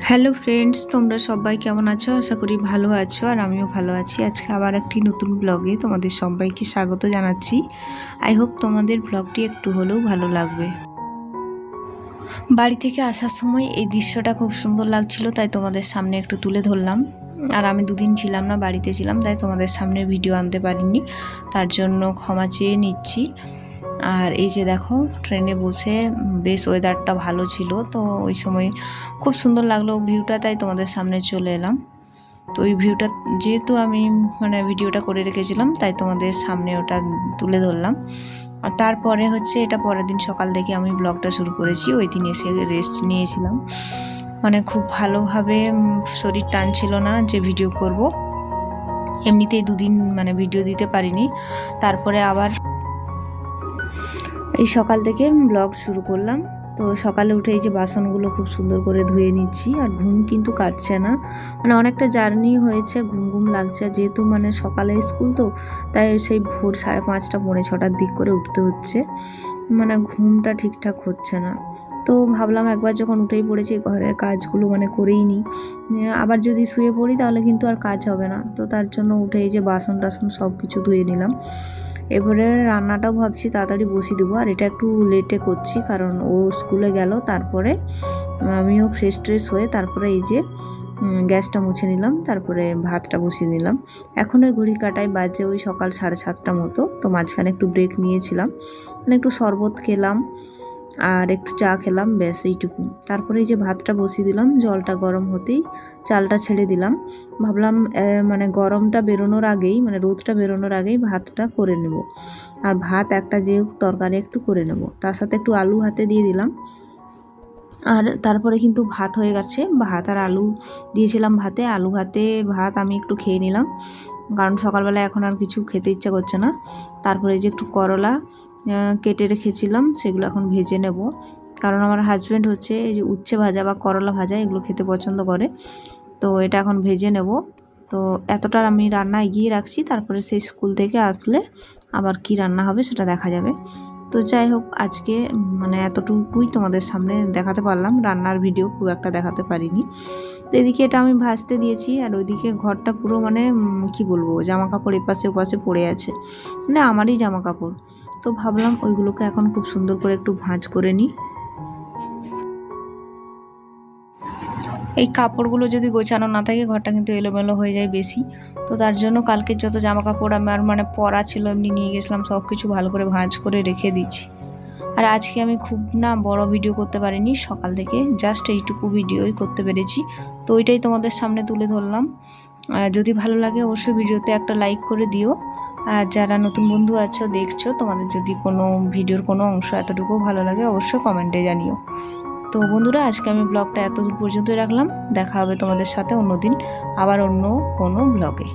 Hello friends, তোমরা সবাই কেমন আছো? আশা করি ভালো আছো, আর আমিও ভালো আছি। আজকে আবার একটি নতুন ব্লগে তোমাদের সবাইকে স্বাগত জানাচ্ছি। আই হোপ তোমাদের ব্লগটি একটু হলেও ভালো লাগবে। বাড়ি থেকে আসার সময় এই দৃশ্যটা খুব সুন্দর লাগছিল, তাই তোমাদের সামনে একটু তুলে ধরলাম। আর আমি দুদিন ছিলাম না, বাড়িতে ছিলাম, তাই তোমাদের সামনে ভিডিও আনতে পারিনি, তার জন্য ক্ষমা চেয়ে নিচ্ছি। আর এই যে দেখো, ট্রেনে বসে বেশ ওয়েদারটা ভালো ছিল, তো ওই সময় খুব সুন্দর লাগলো ভিউটা, তাই তোমাদের সামনে চলে এলাম। তো ওই ভিউটা যেহেতু আমি ভিডিওটা করে রেখেছিলাম, তাই তোমাদের সামনে ওটা তুলে ধরলাম। আর তারপরে হচ্ছে এটা পরের দিন সকাল থেকে আমি ব্লগটা শুরু করেছি। ওই দিন এসে রেস্ট নিয়েছিলাম, খুব ভালোভাবে শরীর টানছিল না যে ভিডিও করব। এমনিতেই দুদিন ভিডিও দিতে পারিনি, তারপরে আবার এই সকাল থেকে ব্লগ শুরু করলাম। তো সকালে উঠে এই যে বাসনগুলো খুব সুন্দর করে ধুয়ে নিচ্ছি, আর ঘুম কিন্তু কাটছে না। অনেকটা জার্নি হয়েছে, ঘুম ঘুম লাগছে, যেহেতু সকালে স্কুল, তো তাই সেই ভোর 5:30 পৌনে 6টার দিক করে উঠতে হচ্ছে। ঘুমটা ঠিকঠাক হচ্ছে না। তো ভাবলাম একবার যখন উঠেই পড়েছি, ঘরের কাজগুলো করেই নিই, আবার যদি শুয়ে পড়ি তাহলে কিন্তু আর কাজ হবে না। তো তার জন্য উঠে এই যে বাসন টাসন সব কিছু ধুয়ে নিলাম। এবারে রান্নাটাও ভাবছি তাড়াতাড়ি বসিয়ে দেবো, আর এটা একটু লেটে করছি কারণ ও স্কুলে গেল, তারপরে আমিও ফ্রেশ ট্রেশ হয়ে তারপরে এই যে গ্যাসটা মুছে নিলাম, তারপরে ভাতটা বসিয়ে নিলাম। এখন ওই ঘড়ি কাটায় বাজে ওই সকাল 7:30 মতো। তো মাঝখানে একটু ব্রেক নিয়েছিলাম, একটু শরবত খেলাম আর একটু চা খেলাম, ব্যাস এইটুকু। তারপরে এই যে ভাতটা বসিয়ে দিলাম, জলটা গরম হতেই চালটা ছেড়ে দিলাম। ভাবলাম গরমটা বেরোনোর আগেই, রোদটা বেরোনোর আগেই ভাতটা করে নেব। আর ভাত একটা যে তরকারি একটু করে নেব, তার সাথে একটু আলু হাতে দিয়ে দিলাম। আর তারপরে কিন্তু ভাত হয়ে গেছে, ভাত আর আলু দিয়েছিলাম ভাতে। আলু ভাতে ভাত আমি একটু খেয়ে নিলাম, কারণ সকালবেলা এখন আর কিছু খেতে ইচ্ছা করছে না। তারপরে এই যে একটু করলা কেটে রেখেছিলাম, সেগুলো এখন ভেজে নেব, কারণ আমার হাজব্যান্ড হচ্ছে এই যে উচ্ছে ভাজা বা করলা ভাজা এগুলো খেতে পছন্দ করে। তো এটা এখন ভেজে নেব। তো এতটা আমি রান্না এগিয়ে রাখছি, তারপরে সেই স্কুল থেকে আসলে আবার কি রান্না হবে সেটা দেখা যাবে। তো যাই হোক, আজকে এতটুকুই তোমাদের সামনে দেখাতে পারলাম, রান্নার ভিডিও খুব একটা দেখাতে পারিনি। তো এদিকে এটা আমি ভাজতে দিয়েছি, আর ওইদিকে ঘরটা পুরো কি বলবো, জামা কাপড় এপাশে ওপাশে পড়ে আছে, আমারই জামা কাপড়। তো ভাবলাম ওইগুলোকে এখন খুব সুন্দর করে একটু ভাঁজ করে নিই। এই কাপড়গুলো যদি গোছানো না থাকে, ঘরটা কিন্তু এলোমেলো হয়ে যায় বেশি। তো তার জন্য কালকে যত জামা কাপড় আমার পরা ছিল এমনি নিয়ে গেছিলাম, সব কিছু ভালো করে ভাঁজ করে রেখে দিচ্ছি। আর আজকে আমি খুব বড় ভিডিও করতে পারিনি, সকাল থেকে জাস্ট এইটুকু ভিডিওই করতে পেরেছি। তো ওইটাই তোমাদের সামনে তুলে ধরলাম। যদি ভালো লাগে অবশ্যই ভিডিওতে একটা লাইক করে দিও। আর যারা নতুন বন্ধু আছো দেখছো, তোমাদের যদি কোনো ভিডিওর কোনো অংশ এতটুকু ভালো লাগে অবশ্যই কমেন্টে জানিও। তো বন্ধুরা, আজকে আমি ব্লগটা এত দূর পর্যন্তই রাখলাম। দেখা হবে তোমাদের সাথে অন্যদিন আবার অন্য কোনো ব্লগে।